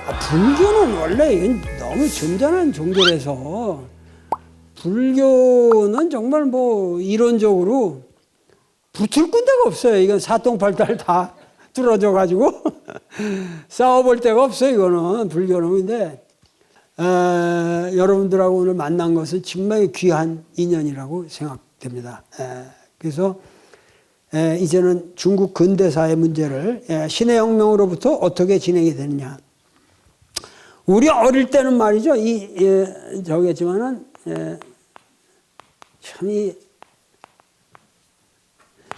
불교는 원래 이건 너무 점잖은 종교라서 불교는 정말 뭐 이론적으로 붙을 끈데가 없어요. 이건 사통팔달 다 뚫어져 가지고 싸워볼 데가 없어요. 이거는 불교는. 근데 여러분들하고 오늘 만난 것은 정말 귀한 인연이라고 생각됩니다. 그래서 이제는 중국 근대사의 문제를 신의 혁명으로부터 어떻게 진행이 되느냐. 우리 어릴 때는 말이죠. 저기지만은 참 이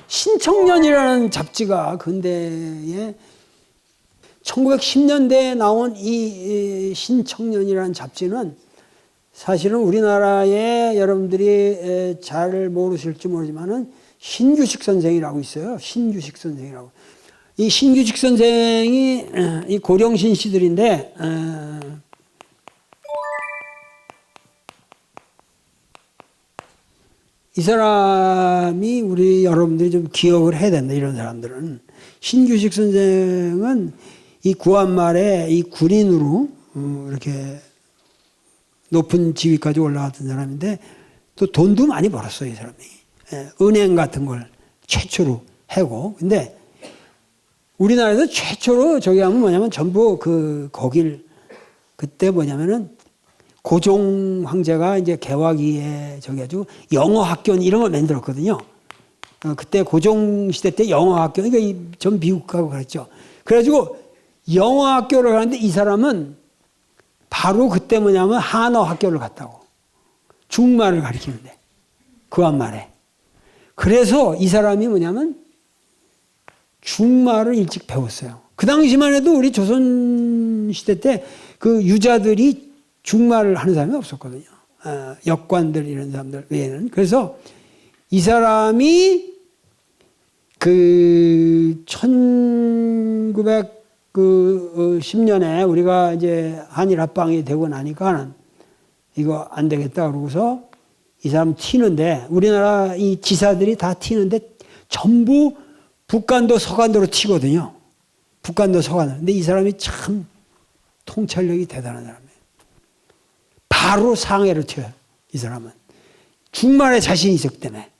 신청년이라는 잡지가 근대에 1910년대에 나온 이 신청년이라는 잡지는 사실은 우리나라에 여러분들이 잘 모르실지 모르지만은 신규식 선생이라고 있어요. 신규식 선생이라고. 이 신규식 선생이 이 고령신 시들인데 이 사람이 우리 여러분들이 좀 기억을 해야 된다. 이런 사람들은. 신규식 선생은 이 구한말에 이 군인으로 이렇게 높은 지위까지 올라갔던 사람인데 또 돈도 많이 벌었어요. 이 사람이. 은행 같은 걸 최초로 하고. 근데 우리나라에서 최초로 저기 하면 뭐냐면 전부 거길 그때 뭐냐면은 고종 황제가 이제 개화기에 저기 가지고 영어 학교 이런 걸 만들었거든요. 그때 고종 시대 때 영어 학교, 그러니까 전 미국 가고 그랬죠. 그래가지고 영어 학교를 가는데 이 사람은 바로 그때 뭐냐면 한어 학교를 갔다고. 중국말을 가르치는데. 구한말에. 그래서 이 사람이 뭐냐면 중국말을 일찍 배웠어요. 그 당시만 해도 우리 조선 시대 때 그 유자들이 중국말을 하는 사람이 없었거든요. 역관들 이런 사람들 외에는. 그래서 이 사람이 그 1910년에 우리가 이제 한일 합방이 되고 나니까 이거 안 되겠다 그러고서 이 사람 튀는데 우리나라 이 지사들이 다 튀는데 전부 북간도 서간도로 튀거든요. 북간도 서간도. 근데 이 사람이 참 통찰력이 대단한 사람이에요. 바로 상해를 튀어요. 이 사람은. 중말에 자신이 있었기 때문에.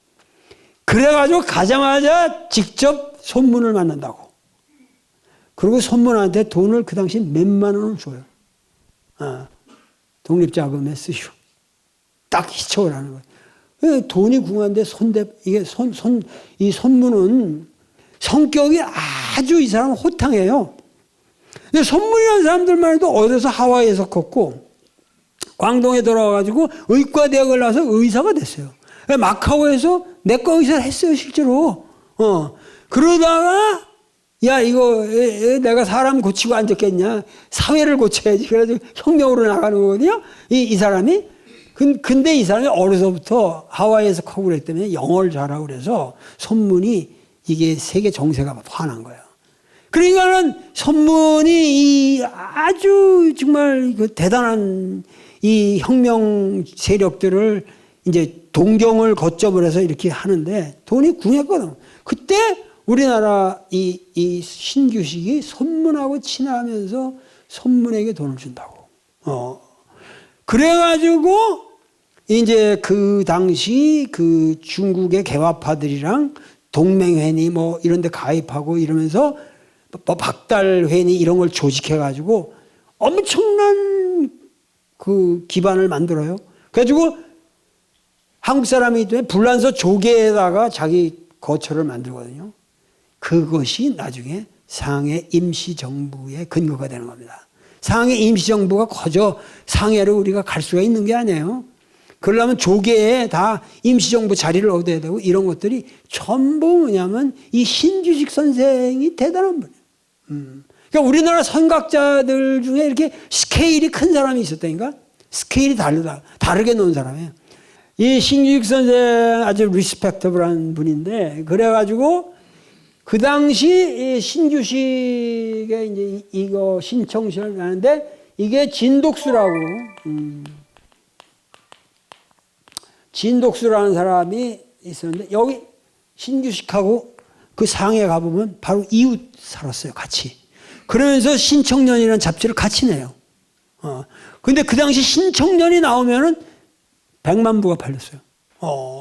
그래가지고 가자마자 직접 손문을 만난다고. 그리고 손문한테 돈을 그 당시 몇만 원을 줘요. 독립자금에 쓰시오. 딱 희청을 하는 거예요. 돈이 궁한데 이게 이 손문은 성격이 아주 이 사람은 호탕해요. 근데 손문이라는 사람들만 해도 어디서 하와이에서 컸고 광동에 돌아와가지고 의과대학을 나와서 의사가 됐어요. 마카오에서 내과 의사를 했어요, 실제로. 그러다가, 야, 이거, 내가 사람 고치고 앉았겠냐. 사회를 고쳐야지. 그래가지고 혁명으로 나가는 거거든요. 이 사람이. 근데 이 사람이 어려서부터 하와이에서 커고 그랬기 때문에 영어를 잘하고 그래서 손문이 이게 세계 정세가 화난 거예요. 그러니까는 손문이 이 아주 정말 그 대단한 이 혁명 세력들을 이제 동경을 거점으로 해서 이렇게 하는데 돈이 궁했거든. 그때 우리나라 이 신규식이 손문하고 친하면서 손문에게 돈을 준다고. 그래가지고 이제 그 당시 그 중국의 개화파들이랑 동맹회니 뭐 이런 데 가입하고 이러면서 박달회니 이런 걸 조직해가지고 엄청난 그 기반을 만들어요. 그래가지고 한국 사람이기 때문에 불란서 조계에다가 자기 거처를 만들거든요. 그것이 나중에 상해 임시정부의 근거가 되는 겁니다. 상해 임시정부가 거저 상해를 우리가 갈 수가 있는 게 아니에요. 그러려면 조계에 다 임시정부 자리를 얻어야 되고 이런 것들이 전부 뭐냐면 이 신규식 선생이 대단한 분이에요. 그러니까 우리나라 선각자들 중에 이렇게 스케일이 큰 사람이 있었다니까? 스케일이 다르게 놓은 사람이에요. 이 신규식 선생 아주 리스펙터블한 분인데, 그래가지고 그 당시 신규식의 이제 이거 신청시를 하는데 이게 진독수라고, 진독수라는 사람이 있었는데 여기 신규식하고 그 상해 가보면 바로 이웃 살았어요, 같이. 그러면서 신청년이라는 잡지를 같이 내요. 근데 그 당시 신청년이 나오면은 100만 부가 팔렸어요.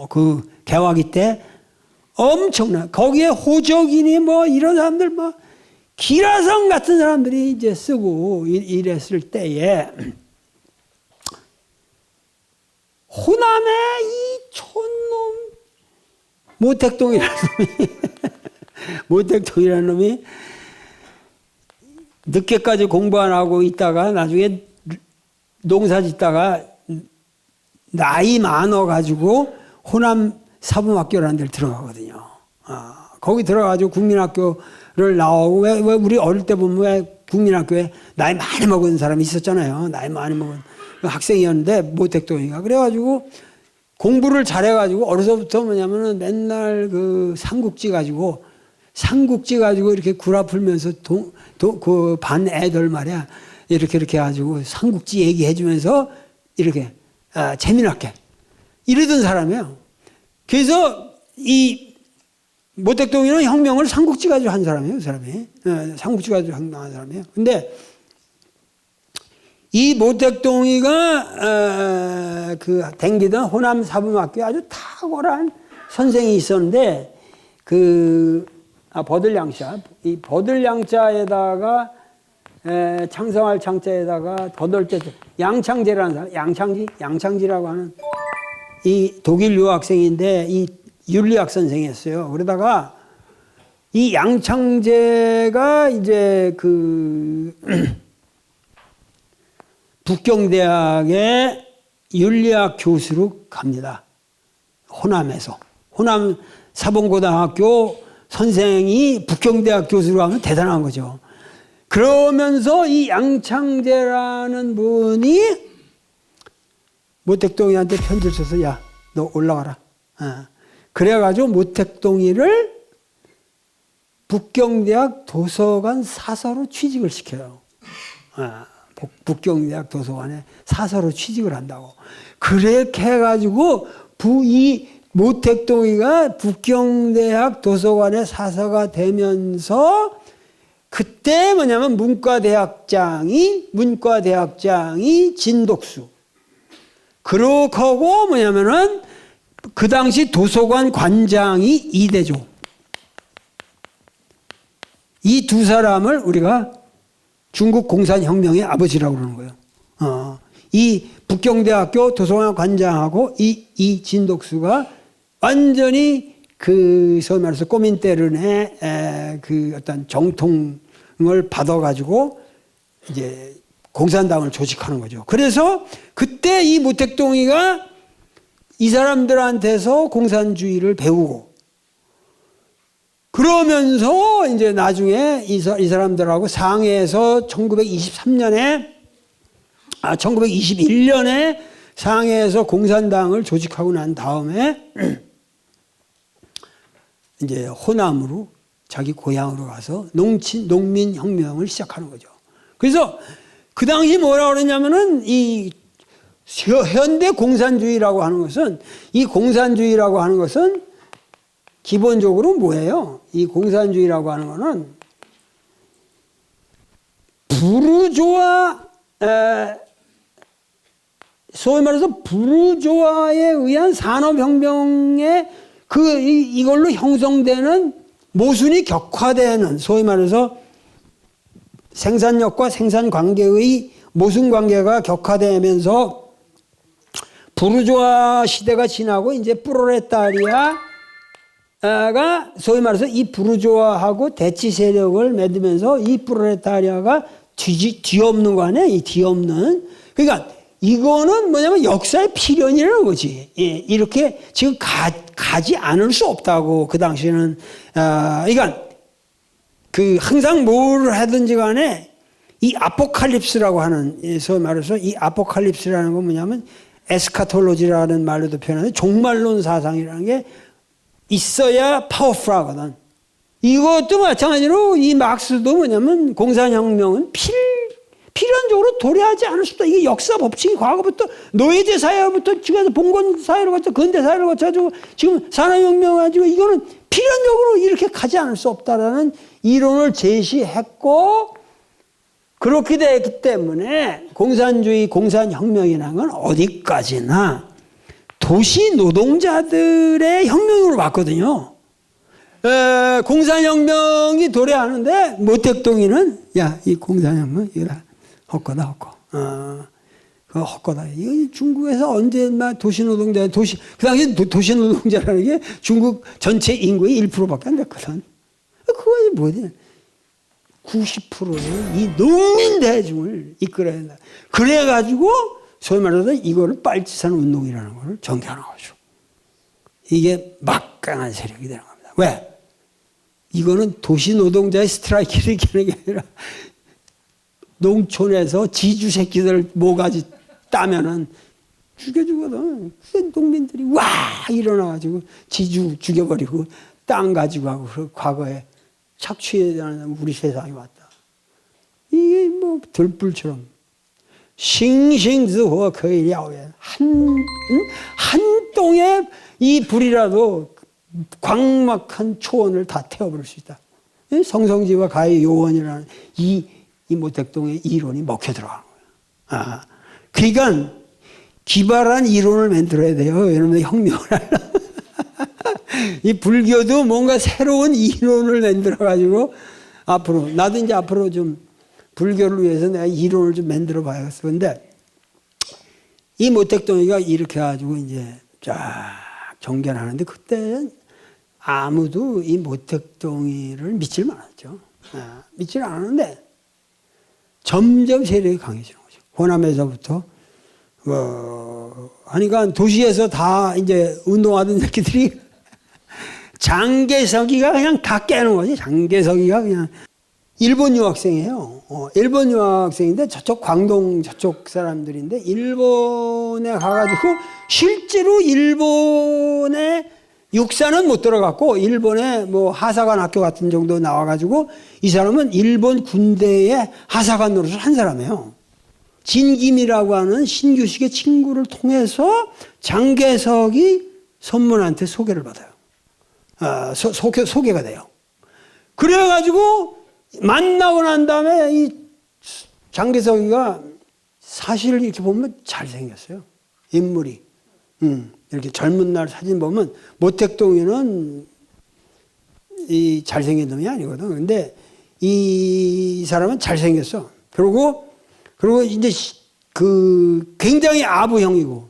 그 개화기 때 엄청나. 거기에 호적이니 뭐 이런 사람들 뭐 기라성 같은 사람들이 이제 쓰고 이랬을 때에 호남의 이 촌놈 모택동이라는 놈이 늦게까지 공부 안 하고 있다가 나중에 농사 짓다가 나이 많아가지고 호남 사범학교라는 데를 들어가거든요. 거기 들어가지고 국민학교를 나오고 왜 우리 어릴 때 보면 왜 국민학교에 나이 많이 먹은 사람이 있었잖아요. 나이 많이 먹은 학생이었는데 모택동이가 그래가지고 공부를 잘해가지고 어려서부터 뭐냐면은 맨날 그 삼국지 가지고 이렇게 구라 풀면서 그 반 애들 말이야 이렇게 해가지고 삼국지 얘기해주면서 이렇게 재미나게 이러던 사람이에요. 그래서 이 모택동이는 혁명을 삼국지 가지고 한 사람이에요. 그 사람이 삼국지 가지고 혁명한 사람이에요. 근데 이 모택동이가 그 댕기던 호남 사범학교에 아주 탁월한 선생이 있었는데 버들양자 이 버들양자에다가 창성할 창자에다가 버들자 양창제라는 사람 양창지라고 하는 이 독일 유학생인데 이 윤리학 선생이었어요. 그러다가 이 양창제가 이제 그 북경대학의 윤리학 교수로 갑니다. 호남에서. 호남 사범고등학교 선생이 북경대학 교수로 가면 대단한 거죠. 그러면서 이 양창제라는 분이 모택동이한테 편지를 써서 야, 너 올라가라. 그래가지고 모택동이를 북경대학 도서관 사서로 취직을 시켜요. 북경대학 도서관에 사서로 취직을 한다고. 그렇게 해가지고 이 모택동이가 북경대학 도서관의 사서가 되면서 그때 뭐냐면 문과대학장이 진독수. 그렇고 뭐냐면은 그 당시 도서관 관장이 이대조. 이 두 사람을 우리가 중국 공산혁명의 아버지라고 그러는 거예요. 이 북경대학교 도서관 관장하고 이 진독수가 완전히 그 소위 말해서 꼬민테른의 그 어떤 정통을 받아가지고 이제 공산당을 조직하는 거죠. 그래서 그때 이 모택동이가 이 사람들한테서 공산주의를 배우고 그러면서 이제 나중에 이 사람들하고 상해에서 1921년에 상해에서 공산당을 조직하고 난 다음에 이제 호남으로 자기 고향으로 가서 농민혁명을 시작하는 거죠. 그래서 그 당시 뭐라고 그러냐면은 이 현대 공산주의라고 하는 것은 기본적으로 뭐예요? 이 공산주의라고 하는 거는 소위 말해서 부르주아에 의한 산업혁명에 이걸로 형성되는 모순이 격화되는 소위 말해서 생산력과 생산관계의 모순관계가 격화되면서 부르주아 시대가 지나고 이제 프롤레타리아가 소위 말해서 이 부르주아하고 대치 세력을 맺으면서 이 프롤레타리아가 뒤엎는 거 아니에요? 이 뒤엎는. 그러니까 이거는 뭐냐면 역사의 필연이라는 거지. 예, 이렇게 지금 가지 않을 수 없다고 그 당시에는. 그러니까 항상 뭘 하든지 간에 이 아포칼립스라고 하는 소위 말해서 이 아포칼립스라는 건 뭐냐면 에스카톨로지라는 말로도 표현하는데 종말론 사상이라는 게 있어야 파워풀하거든. 이것도 마찬가지로 이 막스도 뭐냐면 공산혁명은 필연적으로 도래하지 않을 수 없다. 이게 역사 법칙이 과거부터 노예제 사회부터 지금 봉건 사회로 거쳐 근대 사회를 거쳐가지고 지금 산업혁명 가지고 이거는 필연적으로 이렇게 가지 않을 수 없다라는 이론을 제시했고 그렇게 됐기 때문에 공산주의, 공산혁명이라는 건 어디까지나 도시 노동자들의 혁명으로 봤거든요. 공산혁명이 도래하는데 모택동이는 야, 이 공산혁명 이거 헛거다, 헛거. 그거 헛거다. 이 중국에서 언제 도시 노동자, 그 당시 도시 노동자라는 게 중국 전체 인구의 1%밖에 안 됐거든. 그거 뭐지? 90%의 이 농민 대중을 이끌어야 된다. 그래가지고 소위 말해서 이거를 빨치산 운동이라는 걸 전개하는 거죠. 이게 막강한 세력이 되는 겁니다. 왜? 이거는 도시 노동자의 스트라이키를 이기는 게 아니라 농촌에서 지주 새끼들 모가지 따면은 죽여주거든. 농민들이 와 일어나가지고 지주 죽여버리고 땅 가지고 하고 과거에 착취하는 우리 세상에 왔다. 이게 뭐 들불처럼 싱싱즈호 거의랴오에 한 동의 이 불이라도 광막한 초원을 다 태워버릴 수 있다. 성성지와 가의 요원이라는 이 모택동의 이론이 먹혀 들어가는 거예요. 그러니까 기발한 이론을 만들어야 돼요. 여러분들 혁명을 하려면. 이 불교도 뭔가 새로운 이론을 만들어가지고 앞으로, 나도 이제 앞으로 좀 불교를 위해서 내가 이론을 좀 만들어 봐야겠어. 근데 이 모택동이가 이렇게 해가지고 이제 쫙 정견하는데 그때는 아무도 이 모택동이를 믿질 않았죠. 믿질 않았는데 점점 세력이 강해지는 거죠. 호남에서부터 하니까 도시에서 다 이제 운동하던 새끼들이 장개석이가 그냥 다 깨는 거지. 장개석이가 그냥 일본 유학생이에요. 일본 유학생인데 저쪽 광동 저쪽 사람들인데 일본에 가가지고 실제로 일본에 육사는 못 들어갔고 일본에 뭐 하사관 학교 같은 정도 나와가지고 이 사람은 일본 군대의 하사관 노릇을 한 사람이에요. 진김이라고 하는 신규식의 친구를 통해서 장개석이 선문한테 소개를 받아요. 소개가 돼요. 그래가지고 만나고 난 다음에 이 장개석이가 사실 이렇게 보면 잘생겼어요. 인물이. 이렇게 젊은 날 사진 보면 모택동이는 이 잘생긴 놈이 아니거든. 근데 이 사람은 잘생겼어. 그리고 이제 굉장히 아부형이고,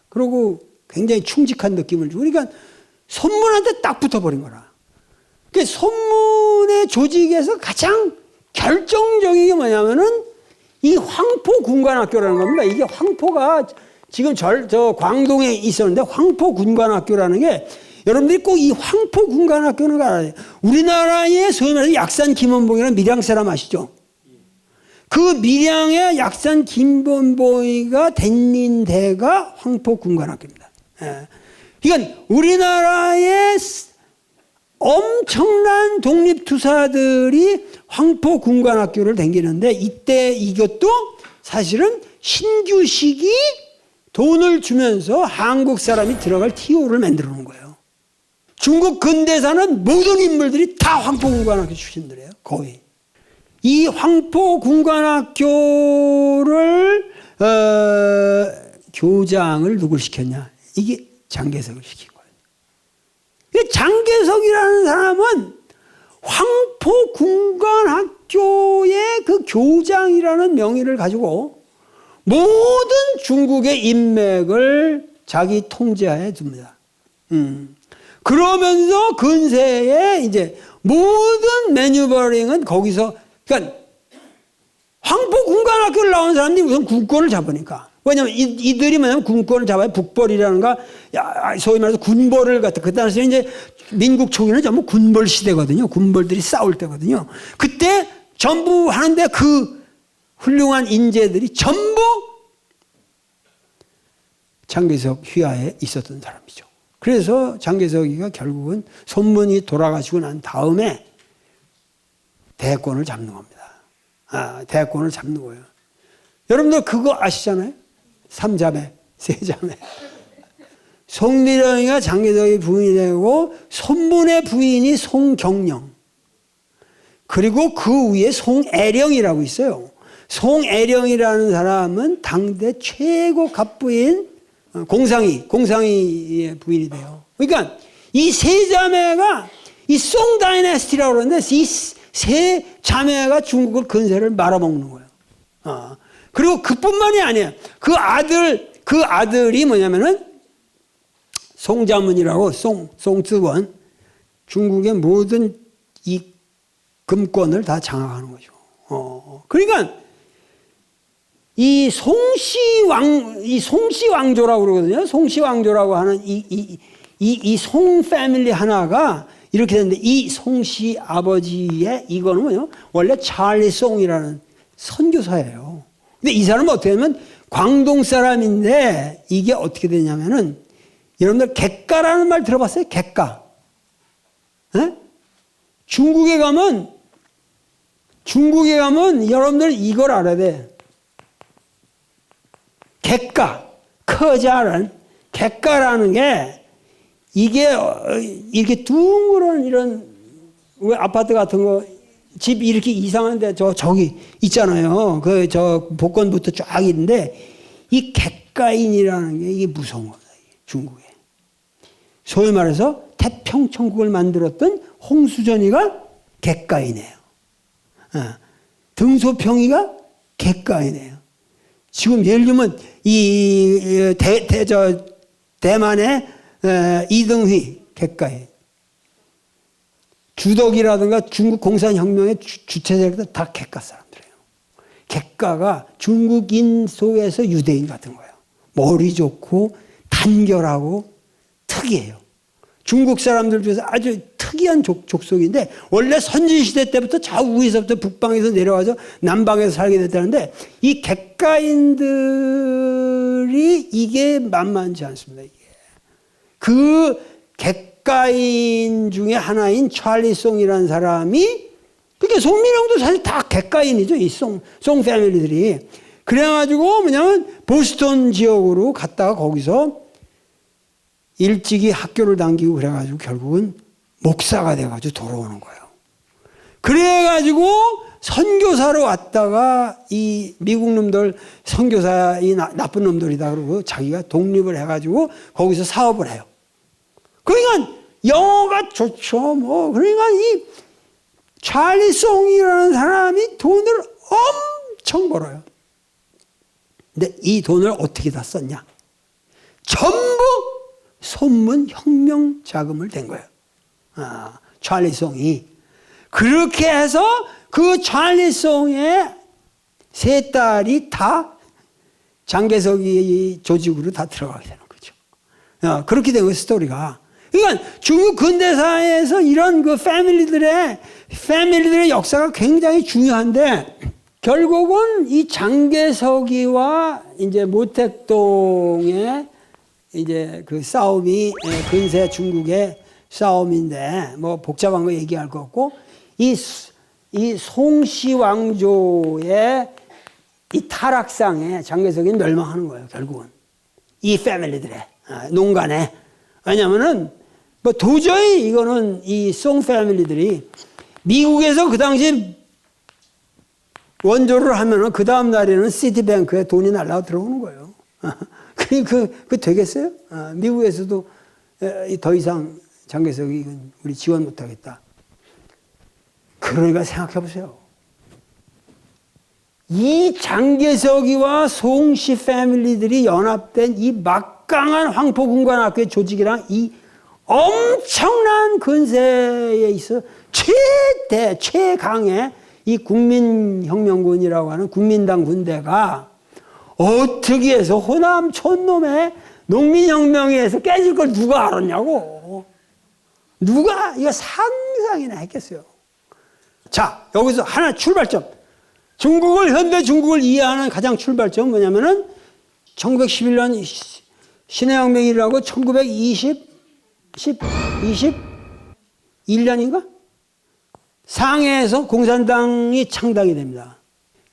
그리고 굉장히 충직한 느낌을 주고, 그러니까 손문한테 딱 붙어버린 거라. 그 손문의 조직에서 가장 결정적인 게 뭐냐면은 이 황포군관학교라는 겁니다. 이게 황포가 지금 저 광동에 있었는데 황포군관학교라는 게 여러분들이 꼭 이 황포군관학교는 알아야 돼요. 우리나라의 소위 말해서 약산 김원봉이라는 밀양 사람 아시죠? 그 밀양의 약산 김원봉이가 다닌 데가 황포군관학교입니다. 그러니까 우리나라의 엄청난 독립투사들이 황포군관학교를 다니는데 이때 이것도 사실은 신규식이 돈을 주면서 한국 사람이 들어갈 TO를 만들어 놓은 거예요. 중국 근대사는 모든 인물들이 다 황포군관학교 출신들이에요. 거의. 이 황포군관학교를 교장을 누굴 시켰냐. 이게 장개석을 시킨 거예요. 장개석이라는 사람은 황포군관학교의 그 교장이라는 명의를 가지고 모든 중국의 인맥을 자기 통제하에 둡니다. 그러면서 근세에 이제 모든 매뉴버링은 거기서, 그러니까 황포군관학교를 나온 사람들이 우선 군권을 잡으니까. 왜냐면 이들이 뭐냐면 군권을 잡아야 북벌이라는가, 소위 말해서 군벌을 갖다, 그 당시에 이제 민국 초기는 전부 군벌 시대거든요. 군벌들이 싸울 때거든요. 그때 전부 하는데 그 훌륭한 인재들이 전부 장개석 휘하에 있었던 사람이죠. 그래서 장개석이가 결국은 손문이 돌아가시고 난 다음에 대권을 잡는 겁니다. 대권을 잡는 거예요. 여러분들 그거 아시잖아요? 삼자매, 세자매. 송미령이가 장개석의 부인이 되고 손문의 부인이 송경령. 그리고 그 위에 송애령이라고 있어요. 송애령이라는 사람은 당대 최고 갑부인 공상이의 부인이 돼요. 그러니까 이 세 자매가 이 송 다이내스티라고 그러는데 이 세 자매가 중국을 근세를 말아먹는 거예요. 그리고 그뿐만이 아니에요. 그 아들이 뭐냐면은 송자문이라고 송쯔원 중국의 모든 이 금권을 다 장악하는 거죠. 그러니까 이 송씨 왕조라고 그러거든요. 송씨 왕조라고 하는 이 송 패밀리 하나가 이렇게 됐는데 이 송씨 아버지의 이거는 뭐요? 원래 찰리 송이라는 선교사예요. 근데 이 사람은 어떻게 하면 광동 사람인데 이게 어떻게 되냐면은 여러분들 객가라는 말 들어봤어요? 객가. 에? 중국에 가면 여러분들 이걸 알아야 돼. 객가, 커자라는 객가라는 게 이게 이렇게 둥그런 이런 왜 아파트 같은 거 집 이렇게 이상한데 저기 있잖아요. 그 저 복권부터 쫙 있는데 이 객가인이라는 게 이게 무서운 거다. 중국에. 소위 말해서 태평천국을 만들었던 홍수전이가 객가인이에요. 등소평이가 객가인이에요. 지금 예를 들면 대만의 이등휘 객가인, 주덕이라든가 중국 공산혁명의 주체자들 다 객가 사람들이에요. 객가가 중국인 속에서 유대인 같은 거예요. 머리 좋고 단결하고 특이해요. 중국 사람들 중에서 아주 특이한 족속인데 원래 선진시대 때부터 좌우에서부터 북방에서 내려와서 남방에서 살게 됐다는데 이 객가인들이 이게 만만치 않습니다. 이게. 그 객가인 중에 하나인 찰리 송이라는 사람이 그러니까 송민영도 사실 다 객가인이죠. 이 송 패밀리들이. 그래가지고 뭐냐면 보스턴 지역으로 갔다가 거기서 일찍이 학교를 당기고 그래가지고 결국은 목사가 돼가지고 돌아오는 거예요. 그래가지고 선교사로 왔다가 이 미국 놈들 선교사 이 나쁜 놈들이다 그러고 자기가 독립을 해가지고 거기서 사업을 해요. 그러니까 영어가 좋죠. 뭐 그러니까 이 찰리 송이라는 사람이 돈을 엄청 벌어요. 근데 이 돈을 어떻게 다 썼냐? 전부 손문 혁명 자금을 댄 거예요. 찰리 송이. 그렇게 해서 그 찰리 송의 세 딸이 다 장개석이 조직으로 다 들어가게 되는 거죠. 그렇게 된 거예요, 스토리가. 그러니까 중국 근대사에서 이런 그 패밀리들의 역사가 굉장히 중요한데 결국은 이 장개석이와 이제 모택동의 이제 그 싸움이 근세 중국의 싸움인데 뭐 복잡한 거 얘기할 거 없고 이 송씨 왕조의 이 타락상에 장개석이 멸망하는 거예요. 결국은 이 패밀리들의 농간에. 왜냐면은 뭐 도저히 이거는 이 송 패밀리들이 미국에서 그 당시 원조를 하면은 그 다음 날에는 시티뱅크에 돈이 날라가 들어오는 거예요. 그 되겠어요? 미국에서도 더 이상 장개석이 우리 지원 못하겠다. 그러니까 생각해 보세요. 이 장개석이와 송씨 패밀리들이 연합된 이 막강한 황포군관학교의 조직이랑 이 엄청난 근세에 있어 최강의 이 국민혁명군이라고 하는 국민당 군대가 어떻게 해서 호남 촌놈의 농민혁명에 의해서 깨질 걸 누가 알았냐고. 누가 이거 상상이나 했겠어요. 자, 여기서 하나 출발점. 현대 중국을 이해하는 가장 출발점은 뭐냐면은 1911년 신해혁명이라고 1921년인가? 상해에서 공산당이 창당이 됩니다.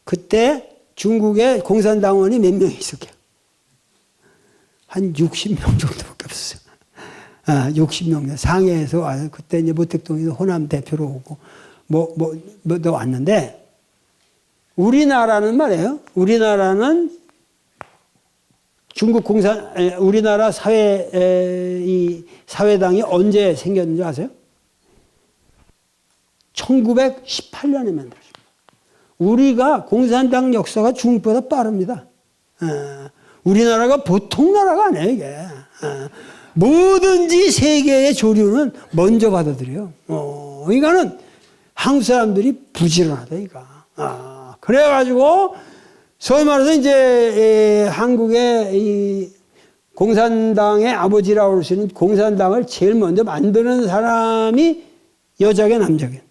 그때 중국에 공산당원이 몇 명 있었게요? 한 60명 정도밖에 없었어요. 60명. 상해에서 와서 그때 이제 모택동에서 호남 대표로 오고 왔는데, 우리나라는 말이에요. 우리나라는 우리나라 사회당이 언제 생겼는지 아세요? 1918년에 만들어집니다. 우리가 공산당 역사가 중국보다 빠릅니다. 우리나라가 보통 나라가 아니에요, 이게. 뭐든지 세계의 조류는 먼저 받아들여요. 그러니까는 한국 사람들이 부지런하다, 이거. 그래가지고, 소위 말해서 이제, 한국의 이 공산당의 아버지라고 할 수 있는 공산당을 제일 먼저 만드는 사람이 여자게 남자게?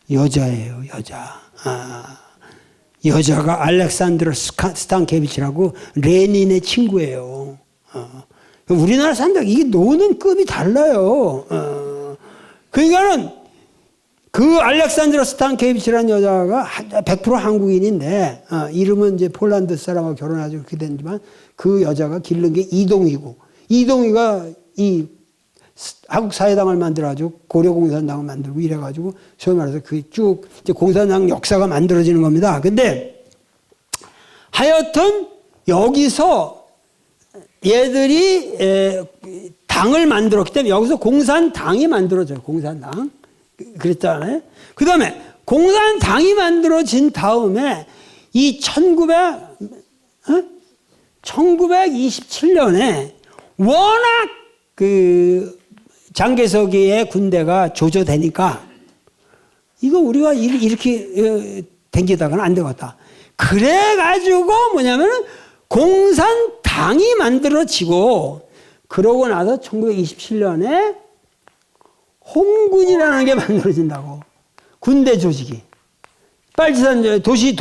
여자예요, 여자. 여자가 알렉산드로 스탄케비치라고 레닌의 친구예요. 우리나라 사람들 이게 노는 급이 달라요. 그러니까는 그 알렉산드로 스탄케비치라는 여자가 100% 한국인인데 이름은 이제 폴란드 사람하고 결혼하고 그렇게 됐지만 그 여자가 기른 게 이동희고 이동희가 이 한국 사회당을 만들어가지고 고려공산당을 만들고 이래가지고 소위 말해서 그 쭉 이제 공산당 역사가 만들어지는 겁니다. 근데 하여튼 여기서 얘들이 당을 만들었기 때문에 여기서 공산당이 만들어져요. 공산당. 그랬잖아요. 그 다음에 공산당이 만들어진 다음에 이 1927년에 워낙 그 장개석이의 군대가 조조되니까 이거 우리가 이렇게 댕기다가는 안 되겠다. 그래가지고 뭐냐면은 공산당이 만들어지고 그러고 나서 1927년에 홍군이라는 게 만들어진다고. 군대 조직이. 빨치산 도시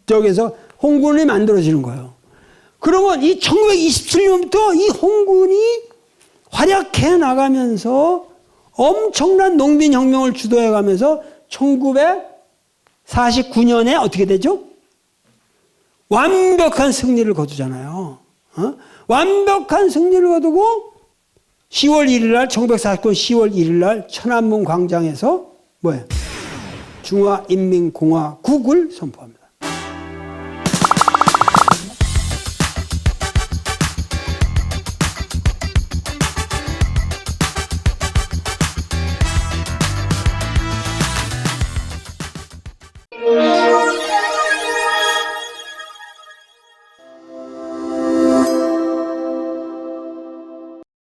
쪽에서 홍군이 만들어지는 거예요. 그러면 이 1927년부터 이 홍군이 활약해 나가면서 엄청난 농민혁명을 주도해 가면서 1949년에 어떻게 되죠? 완벽한 승리를 거두잖아요. 완벽한 승리를 거두고 10월 1일 날 1949년 10월 1일 날 천안문 광장에서 뭐예요? 중화인민공화국을 선포합니다.